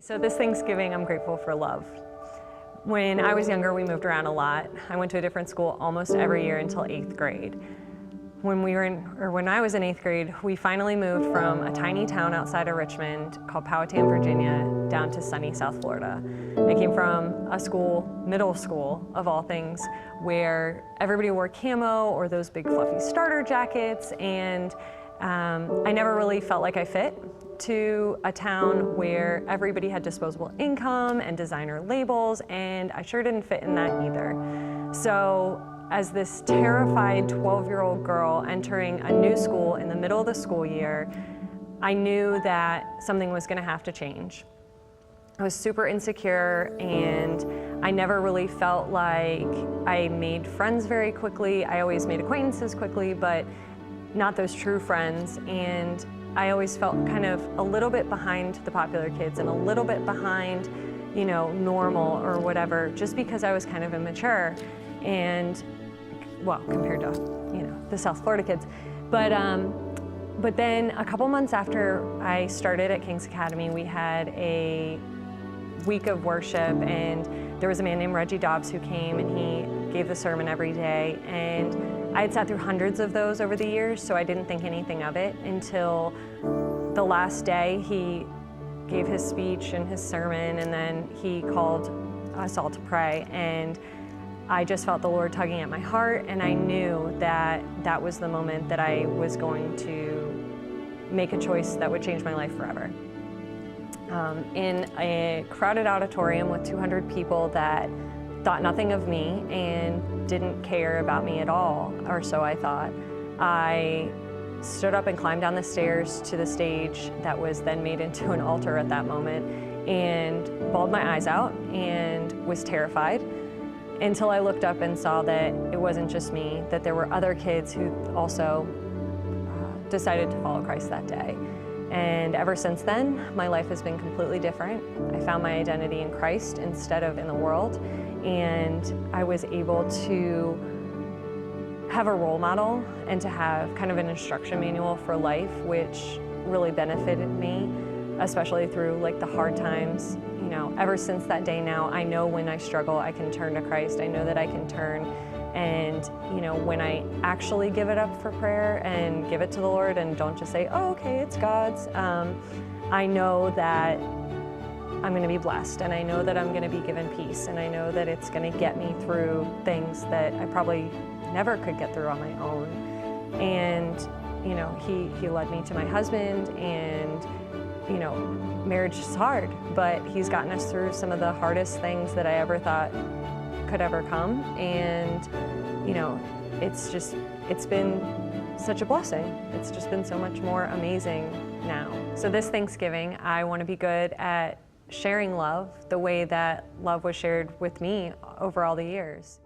So this Thanksgiving, I'm grateful for love. When I was younger, we moved around a lot. I went to a different school almost every year until 8th grade. When I was in 8th grade, we finally moved from a tiny town outside of Richmond called Powhatan, Virginia, down to sunny South Florida. I came from a school, middle school of all things, where everybody wore camo or those big fluffy starter jackets, and I never really felt like I fit to a town where everybody had disposable income and designer labels, and I sure didn't fit in that either. So as this terrified 12-year-old girl entering a new school in the middle of the school year, I knew that something was going to have to change. I was super insecure, and I never really felt like I made friends very quickly. I always made acquaintances quickly, but not those true friends. And I always felt kind of a little bit behind the popular kids and a little bit behind, you know, normal or whatever, just because I was kind of immature. And, well, compared to, you know, the South Florida kids. But then a couple months after I started at King's Academy, we had a week of worship, and there was a man named Reggie Dobbs who came, and he gave the sermon every day. And I had sat through hundreds of those over the years, so I didn't think anything of it until the last day. He gave his speech and his sermon, and then he called us all to pray. And I just felt the Lord tugging at my heart, and I knew that that was the moment that I was going to make a choice that would change my life forever. In a crowded auditorium with 200 people that thought nothing of me and didn't care about me at all, or so I thought, I stood up and climbed down the stairs to the stage that was then made into an altar at that moment, and bawled my eyes out and was terrified, until I looked up and saw that it wasn't just me, that there were other kids who also decided to follow Christ that day. And ever since then, my life has been completely different. I found my identity in Christ instead of in the world, and I was able to have a role model and to have kind of an instruction manual for life, which really benefited me, especially through like the hard times. You know, ever since that day now, I know when I struggle, I can turn to Christ. I know that I can turn, and you know, when I actually give it up for prayer and give it to the Lord and don't just say, oh, okay, it's God's, I know that I'm going to be blessed, and I know that I'm going to be given peace, and I know that it's going to get me through things that I probably never could get through on my own. And you know, he led me to my husband, and you know, marriage is hard, but he's gotten us through some of the hardest things that I ever thought could ever come. And you know, it's been such a blessing. It's just been so much more amazing now. So this Thanksgiving, I want to be good at sharing love the way that love was shared with me over all the years.